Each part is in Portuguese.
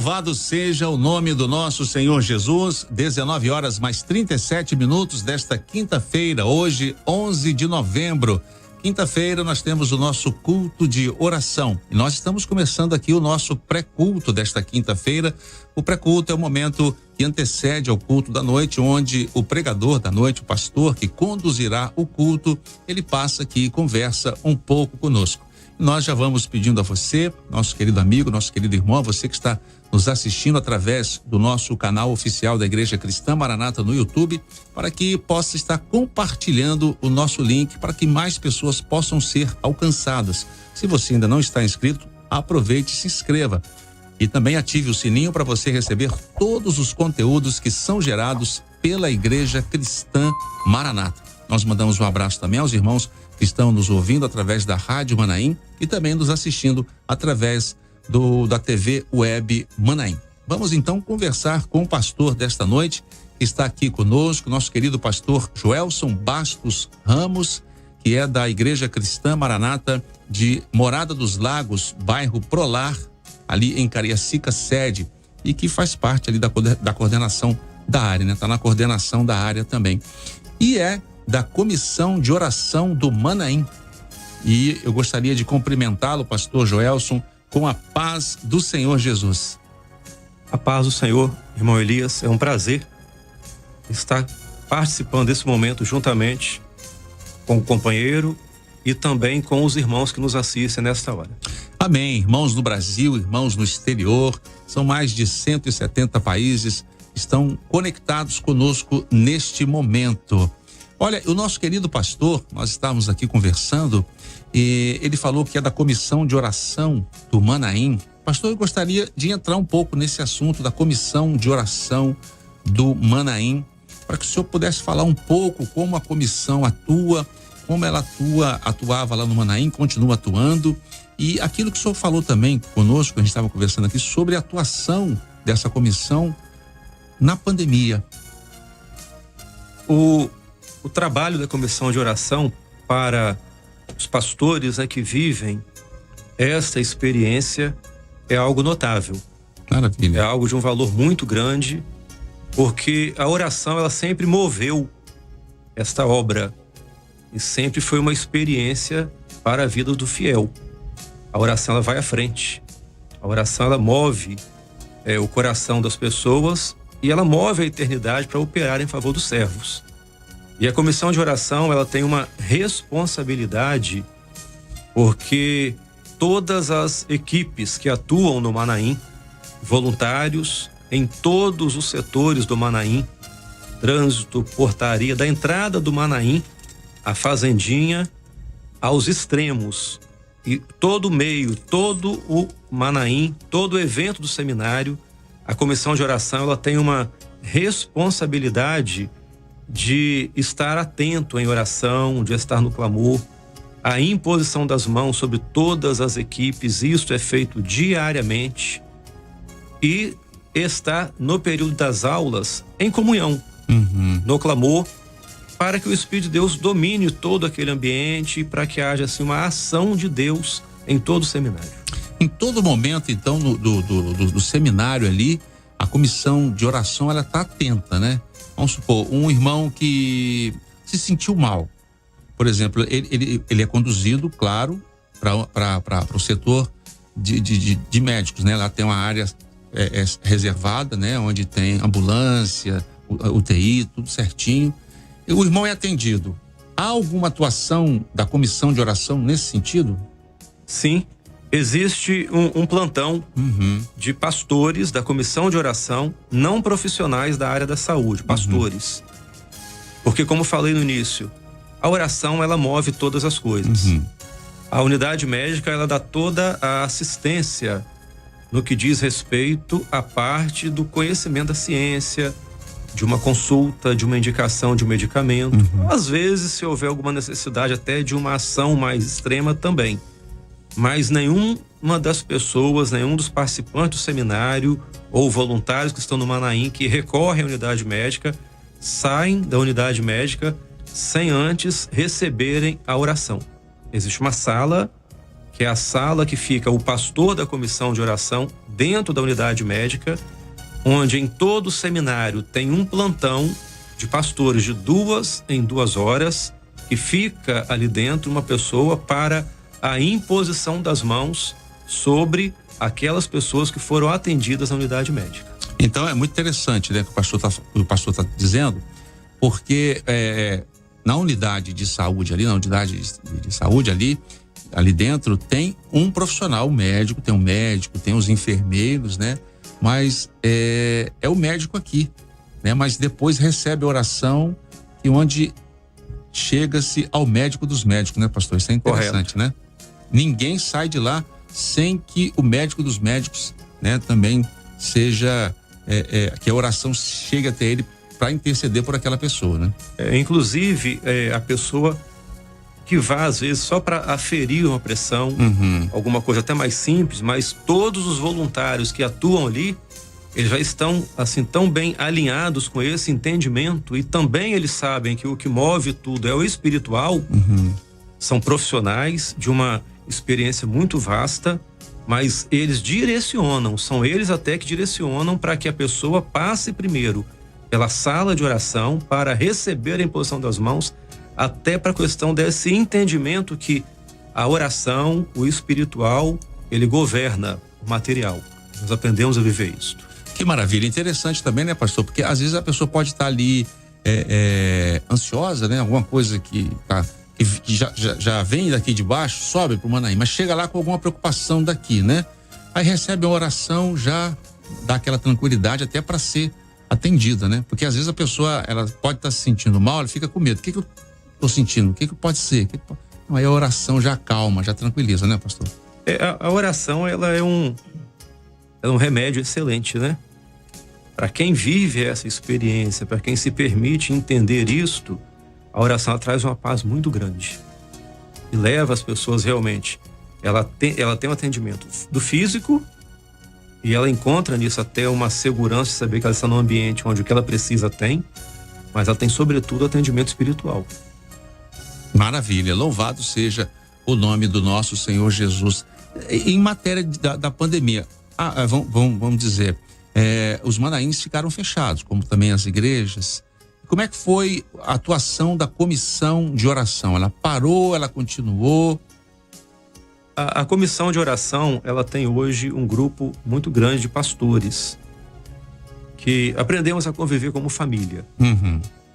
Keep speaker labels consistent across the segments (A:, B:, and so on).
A: Louvado seja o nome do nosso Senhor Jesus. 19 horas mais 37 minutos desta quinta-feira, hoje 11 de novembro. Quinta-feira nós temos o nosso culto de oração e nós estamos começando aqui o nosso pré-culto desta quinta-feira. O pré-culto é o momento que antecede ao culto da noite, onde o pregador da noite, o pastor que conduzirá o culto, ele passa aqui e conversa um pouco conosco. Nós já vamos pedindo a você, nosso querido amigo, nosso querido irmão, você que está nos assistindo através do nosso canal oficial da Igreja Cristã Maranata no YouTube, para que possa estar compartilhando o nosso link para que mais pessoas possam ser alcançadas. Se você ainda não está inscrito, aproveite e se inscreva. E também ative o sininho para você receber todos os conteúdos que são gerados pela Igreja Cristã Maranata. Nós mandamos um abraço também aos irmãos que estão nos ouvindo através da Rádio Manaim e também nos assistindo através da TV Web Manaim. Vamos então conversar com o pastor desta noite, que está aqui conosco, nosso querido pastor Joelson Bastos Ramos, que é da Igreja Cristã Maranata de Morada dos Lagos, bairro Prolar, ali em Cariacica, sede, e que faz parte ali da coordenação da área, né? Está na coordenação da área também. E é da Comissão de Oração do Manaim. E eu gostaria de cumprimentá-lo, pastor Joelson, com a paz do Senhor Jesus.
B: A paz do Senhor, irmão Elias, é um prazer estar participando desse momento juntamente com o companheiro e também com os irmãos que nos assistem nesta hora.
A: Amém. Irmãos no Brasil, irmãos no exterior, são mais de 170 países que estão conectados conosco neste momento. Olha, o nosso querido pastor, nós estávamos aqui conversando e ele falou que é da Comissão de Oração do Manaim. Pastor, eu gostaria de entrar um pouco nesse assunto da Comissão de Oração do Manaim, para que o senhor pudesse falar um pouco como a comissão atua, como ela atuava lá no Manaim, continua atuando, e aquilo que o senhor falou também conosco, a gente estava conversando aqui sobre a atuação dessa comissão na pandemia.
B: O trabalho da Comissão de Oração para os pastores, né, que vivem esta experiência é algo notável.
A: Maravilha.
B: É algo de um valor muito grande, porque a oração ela sempre moveu esta obra e sempre foi uma experiência para a vida do fiel. A oração ela vai à frente. A oração ela move o coração das pessoas e ela move a eternidade para operar em favor dos servos. E a comissão de oração, ela tem uma responsabilidade, porque todas as equipes que atuam no Manaim, voluntários em todos os setores do Manaim, trânsito, portaria, da entrada do Manaim, a fazendinha, aos extremos, e todo o meio, todo o Manaim, todo o evento do seminário, a comissão de oração, ela tem uma responsabilidade de estar atento em oração, de estar no clamor, a imposição das mãos sobre todas as equipes, isto é feito diariamente, e estar no período das aulas em comunhão, no clamor, para que o Espírito de Deus domine todo aquele ambiente e para que haja assim uma ação de Deus em todo o seminário.
A: Em todo momento, então, do seminário ali, a comissão de oração, ela está atenta, né? Vamos supor, um irmão que se sentiu mal, por exemplo, ele é conduzido, claro, para o setor de médicos, né? Lá tem uma área reservada, né? Onde tem ambulância, UTI, tudo certinho. E o irmão é atendido. Há alguma atuação da comissão de oração nesse sentido?
B: Sim, existe um plantão de pastores da comissão de oração, não profissionais da área da saúde, pastores. Porque, como falei no início, a oração ela move todas as coisas. A unidade médica ela dá toda a assistência no que diz respeito à parte do conhecimento da ciência, de uma consulta, de uma indicação de um medicamento. Às vezes, se houver alguma necessidade até de uma ação mais extrema também. Mas nenhuma das pessoas, nenhum dos participantes do seminário ou voluntários que estão no Manaim que recorrem à unidade médica saem da unidade médica sem antes receberem a oração. Existe uma sala que é a sala que fica o pastor da comissão de oração dentro da unidade médica, onde em todo o seminário tem um plantão de pastores de 2 em 2 horas, que fica ali dentro uma pessoa para a imposição das mãos sobre aquelas pessoas que foram atendidas na unidade médica.
A: Então é muito interessante, né, que o pastor tá dizendo, porque na unidade de saúde ali, ali dentro tem um profissional, médico, tem os enfermeiros, né? Mas é o médico aqui, né? Mas depois recebe a oração e onde chega-se ao médico dos médicos, né, pastor? Isso é interessante, correto, né? Ninguém sai de lá sem que o médico dos médicos, né, também seja, que a oração chegue até ele para interceder por aquela pessoa, né?
B: Inclusive, a pessoa que vai às vezes só para aferir uma pressão, alguma coisa até mais simples, mas todos os voluntários que atuam ali, eles já estão assim tão bem alinhados com esse entendimento, e também eles sabem que o que move tudo é o espiritual. São profissionais de uma experiência muito vasta, mas eles direcionam, são eles até que direcionam para que a pessoa passe primeiro pela sala de oração para receber a imposição das mãos, até para a questão desse entendimento que a oração, o espiritual, ele governa o material. Nós aprendemos a viver isso.
A: Que maravilha, interessante também, né, pastor? Porque às vezes a pessoa pode estar ali ansiosa, né? Alguma coisa que já vem daqui de baixo, sobe pro Manaim, mas chega lá com alguma preocupação daqui, né? Aí recebe a oração, já dá aquela tranquilidade até para ser atendida, né? Porque às vezes a pessoa, ela pode estar se sentindo mal, ela fica com medo. O que eu tô sentindo? O que pode ser? Aí a oração já acalma, já tranquiliza, né, pastor?
B: A oração, ela é um remédio excelente, né? Para quem vive essa experiência, para quem se permite entender isto, a oração traz uma paz muito grande e leva as pessoas realmente. Ela tem um atendimento do físico, e ela encontra nisso até uma segurança de saber que ela está num ambiente onde o que ela precisa tem, mas ela tem sobretudo atendimento espiritual.
A: Maravilha, louvado seja o nome do nosso Senhor Jesus. Em matéria da pandemia, vamos dizer, os manaíns ficaram fechados, como também as igrejas. Como é que foi a atuação da comissão de oração? Ela parou, ela continuou?
B: A comissão de oração, ela tem hoje um grupo muito grande de pastores que aprendemos a conviver como família.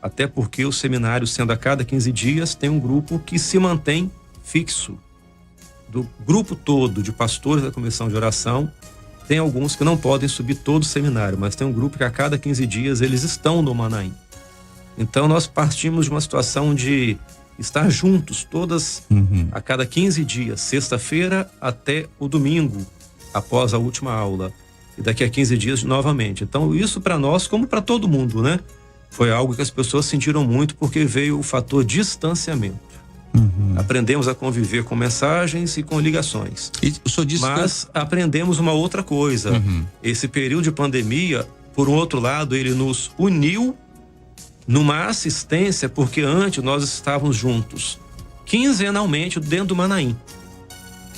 B: Até porque o seminário, sendo a cada 15 dias, tem um grupo que se mantém fixo. Do grupo todo de pastores da comissão de oração, tem alguns que não podem subir todo o seminário, mas tem um grupo que a cada 15 dias eles estão no Manaim. Então nós partimos de uma situação de estar juntos todas a cada 15 dias, sexta-feira até o domingo, após a última aula, e daqui a 15 dias novamente. Então isso para nós, como para todo mundo, né? Foi algo que as pessoas sentiram muito, porque veio o fator distanciamento. Aprendemos a conviver com mensagens e com ligações.
A: E o senhor disse
B: mas aprendemos uma outra coisa. Esse período de pandemia, por um outro lado, ele nos uniu numa assistência, porque antes nós estávamos juntos quinzenalmente dentro do Manaim.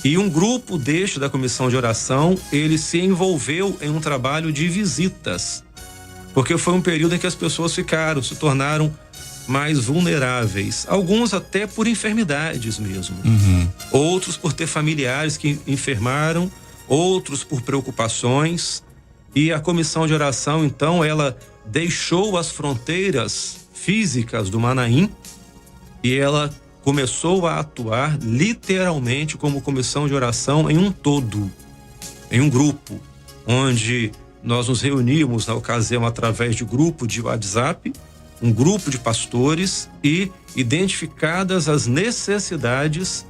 B: E um grupo da comissão de oração, ele se envolveu em um trabalho de visitas, porque foi um período em que as pessoas se tornaram mais vulneráveis, alguns até por enfermidades mesmo, outros por ter familiares que enfermaram, outros por preocupações. E a comissão de oração, então, ela deixou as fronteiras físicas do Manaim e ela começou a atuar literalmente como comissão de oração em um todo, em um grupo, onde nós nos reunimos na ocasião através de grupo de WhatsApp, um grupo de pastores, e identificadas as necessidades,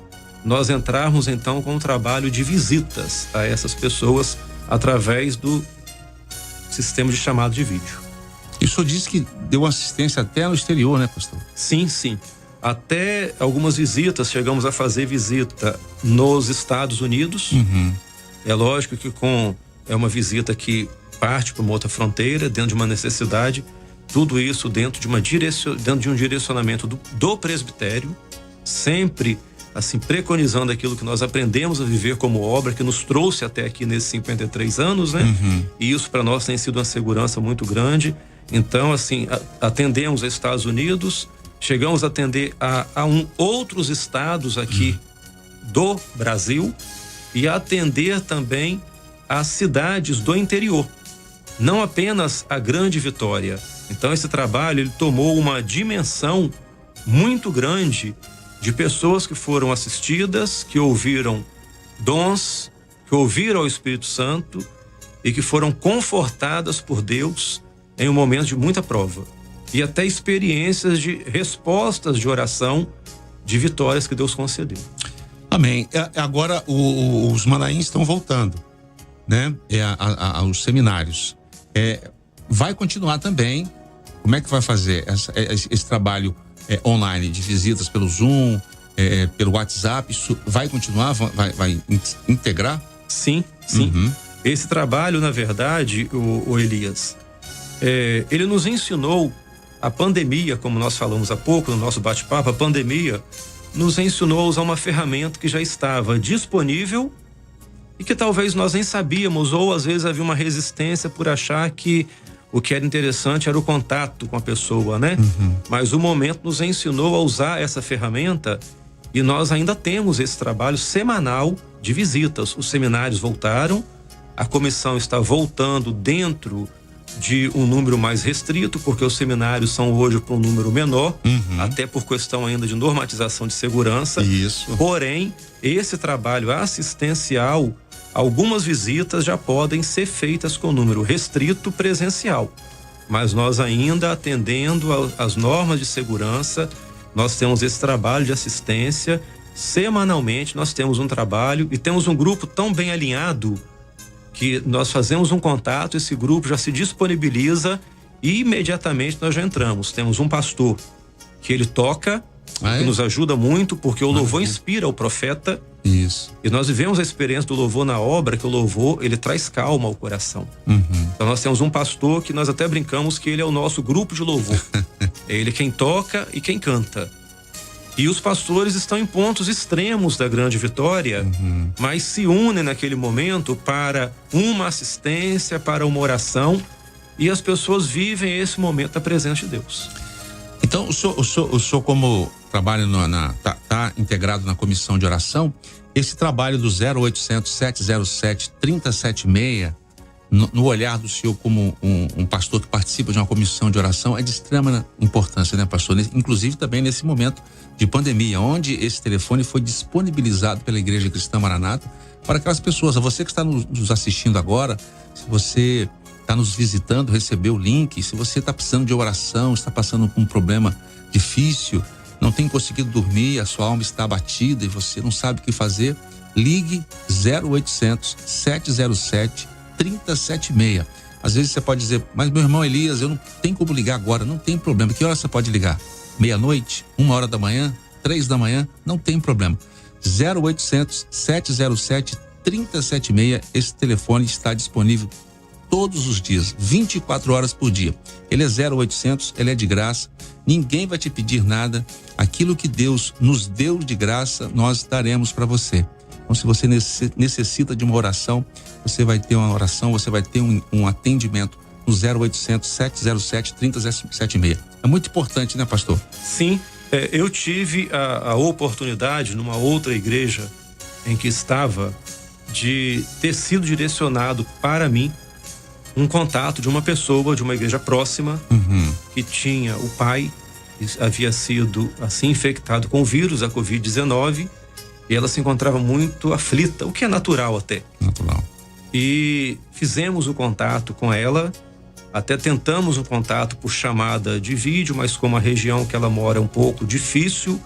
B: nós entrarmos então com um trabalho de visitas a essas pessoas através do sistema de chamado de vídeo.
A: E o senhor disse que deu assistência até no exterior, né, pastor?
B: Sim. Até algumas visitas, chegamos a fazer visita nos Estados Unidos. É lógico que é uma visita que parte para uma outra fronteira, dentro de uma necessidade, tudo isso dentro de um direcionamento do presbitério, sempre assim, preconizando aquilo que nós aprendemos a viver como obra, que nos trouxe até aqui nesses 53 anos, né? E isso para nós tem sido uma segurança muito grande. Então, assim, atendemos a Estados Unidos, chegamos a atender a outros estados aqui do Brasil e a atender também as cidades do interior, não apenas a Grande Vitória. Então, esse trabalho ele tomou uma dimensão muito grande de pessoas que foram assistidas, que ouviram dons, que ouviram o Espírito Santo e que foram confortadas por Deus em um momento de muita prova. E até experiências de respostas de oração, de vitórias que Deus concedeu.
A: Amém. Agora os Manaíns estão voltando, né? Aos seminários. Vai continuar também. Como é que vai fazer esse trabalho online de visitas pelo Zoom, pelo WhatsApp? Isso vai continuar? Vai integrar?
B: Sim, sim. Esse trabalho, na verdade, o Elias, ele nos ensinou a pandemia, como nós falamos há pouco no nosso bate-papo, a pandemia nos ensinou a usar uma ferramenta que já estava disponível e que talvez nós nem sabíamos, ou às vezes havia uma resistência por achar que o que era interessante era o contato com a pessoa, né? Mas o momento nos ensinou a usar essa ferramenta e nós ainda temos esse trabalho semanal de visitas. Os seminários voltaram, a comissão está voltando dentro de um número mais restrito, porque os seminários são hoje para um número menor, até por questão ainda de normatização de segurança.
A: Isso.
B: Porém, esse trabalho assistencial, algumas visitas já podem ser feitas com número restrito presencial, mas nós ainda atendendo às normas de segurança, nós temos esse trabalho de assistência. Semanalmente nós temos um trabalho e temos um grupo tão bem alinhado que nós fazemos um contato, esse grupo já se disponibiliza e imediatamente nós já entramos. Temos um pastor que ele toca, que nos ajuda muito, porque o louvor inspira o profeta.
A: Isso.
B: E nós vivemos a experiência do louvor na obra, que o louvor, ele traz calma ao coração. Então nós temos um pastor que nós até brincamos que ele é o nosso grupo de louvor. É ele quem toca e quem canta. E os pastores estão em pontos extremos da Grande Vitória, mas se unem naquele momento para uma assistência, para uma oração, e as pessoas vivem esse momento da presença de Deus.
A: Então, o senhor como trabalha tá integrado na comissão de oração, esse trabalho do 0800 707 3076, no olhar do senhor como um pastor que participa de uma comissão de oração, é de extrema importância, né, pastor? Inclusive também nesse momento de pandemia, onde esse telefone foi disponibilizado pela Igreja Cristã Maranata para aquelas pessoas. Você que está nos assistindo agora, se você está nos visitando, recebeu o link, se você está precisando de oração, está passando por um problema difícil, não tem conseguido dormir, a sua alma está abatida e você não sabe o que fazer, ligue 0800 707 3076. Às vezes você pode dizer, mas meu irmão Elias, eu não tenho como ligar agora. Não tem problema. Que hora você pode ligar? Meia-noite? 1h da manhã? 3 da manhã? Não tem problema. 0800 707 3076. Esse telefone está disponível todos os dias, 24 horas por dia. Ele é 0800, ele é de graça. Ninguém vai te pedir nada. Aquilo que Deus nos deu de graça, nós daremos para você. Então, se você necessita de uma oração, você vai ter uma oração, você vai ter um atendimento no 0800 707 3076. É muito importante, né, pastor?
B: Sim, eu tive a oportunidade numa outra igreja em que estava de ter sido direcionado para mim um contato de uma pessoa de uma igreja próxima que tinha o pai que havia sido assim infectado com o vírus, a Covid-19, e ela se encontrava muito aflita, o que é natural até.
A: Natural.
B: E fizemos o contato com ela, até tentamos um contato por chamada de vídeo, mas como a região que ela mora é um pouco difícil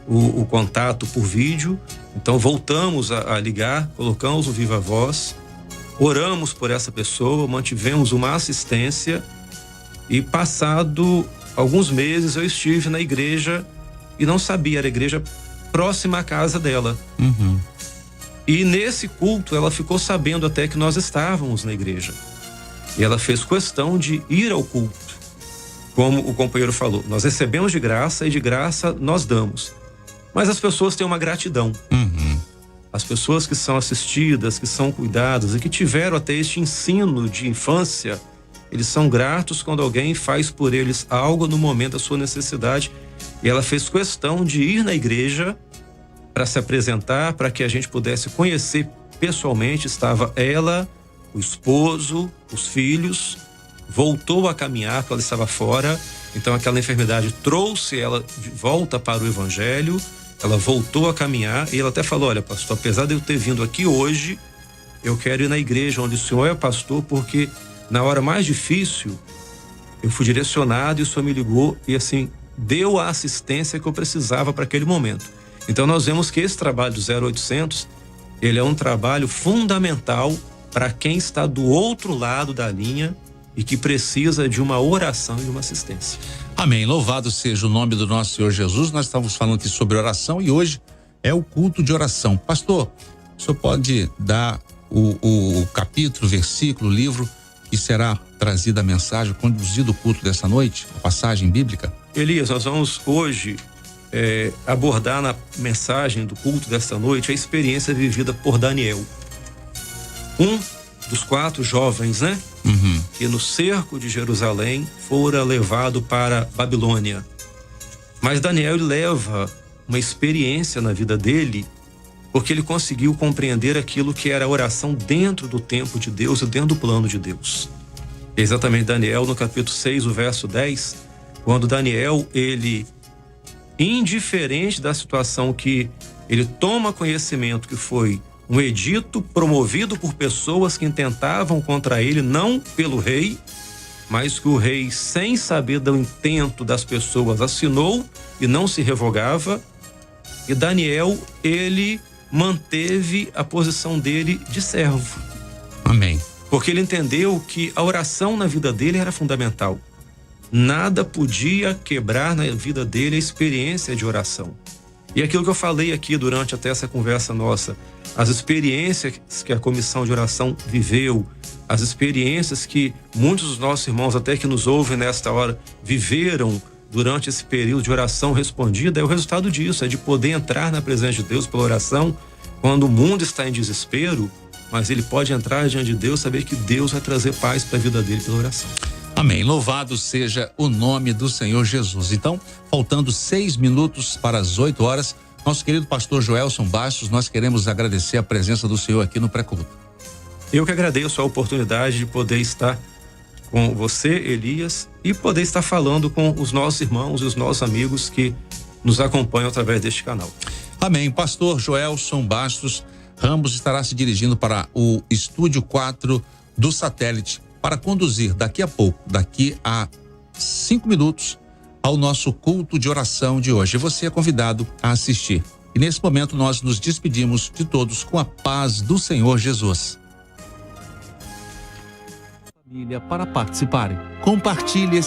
B: o contato por vídeo, então voltamos a ligar, colocamos o Viva Voz, oramos por essa pessoa, mantivemos uma assistência e passado alguns meses eu estive na igreja e não sabia, era a igreja próxima à casa dela. E nesse culto ela ficou sabendo até que nós estávamos na igreja. E ela fez questão de ir ao culto. Como o companheiro falou, nós recebemos de graça e de graça nós damos. Mas as pessoas têm uma gratidão. As pessoas que são assistidas, que são cuidadas e que tiveram até este ensino de infância, eles são gratos quando alguém faz por eles algo no momento da sua necessidade. E ela fez questão de ir na igreja para se apresentar, para que a gente pudesse conhecer pessoalmente. Estava ela, o esposo, os filhos, voltou a caminhar porque ela estava fora. Então aquela enfermidade trouxe ela de volta para o evangelho. Ela voltou a caminhar e ela até falou: olha, pastor, apesar de eu ter vindo aqui hoje, eu quero ir na igreja onde o senhor é pastor, porque na hora mais difícil eu fui direcionado e o senhor me ligou e assim deu a assistência que eu precisava para aquele momento. Então nós vemos que esse trabalho do 0800, ele é um trabalho fundamental para quem está do outro lado da linha e que precisa de uma oração e de uma assistência.
A: Amém. Louvado seja o nome do nosso Senhor Jesus. Nós estamos falando aqui sobre oração e hoje é o culto de oração. Pastor, o senhor pode dar o capítulo, versículo, livro que será trazida a mensagem, conduzido o culto dessa noite, a passagem bíblica?
B: Elias, nós vamos hoje abordar na mensagem do culto desta noite a experiência vivida por Daniel. Um dos 4 jovens, né? Que no cerco de Jerusalém fora levado para Babilônia. Mas Daniel leva uma experiência na vida dele, porque ele conseguiu compreender aquilo que era a oração dentro do tempo de Deus e dentro do plano de Deus. Exatamente Daniel, no capítulo 6, o verso 10, quando Daniel, ele, indiferente da situação que ele toma conhecimento que foi um edito promovido por pessoas que intentavam contra ele, não pelo rei, mas que o rei, sem saber do intento das pessoas, assinou e não se revogava. E Daniel, ele manteve a posição dele de servo.
A: Amém.
B: Porque ele entendeu que a oração na vida dele era fundamental. Nada podia quebrar na vida dele a experiência de oração. E aquilo que eu falei aqui durante até essa conversa nossa, as experiências que a comissão de oração viveu, as experiências que muitos dos nossos irmãos, até que nos ouvem nesta hora, viveram durante esse período de oração respondida, é o resultado disso, é de poder entrar na presença de Deus pela oração, quando o mundo está em desespero, mas ele pode entrar diante de Deus, saber que Deus vai trazer paz para a vida dele pela oração.
A: Amém. Louvado seja o nome do Senhor Jesus. Então, faltando 6 minutos para as 8 horas, nosso querido pastor Joelson Bastos, nós queremos agradecer a presença do Senhor aqui no pré-culto.
B: Eu que agradeço a oportunidade de poder estar com você, Elias, e poder estar falando com os nossos irmãos e os nossos amigos que nos acompanham através deste canal.
A: Amém. Pastor Joelson Bastos Ramos estará se dirigindo para o estúdio 4 do satélite para conduzir daqui a pouco, daqui a 5 minutos, ao nosso culto de oração de hoje. Você é convidado a assistir. E nesse momento nós nos despedimos de todos com a paz do Senhor Jesus.
C: Família, para participarem, compartilhe esse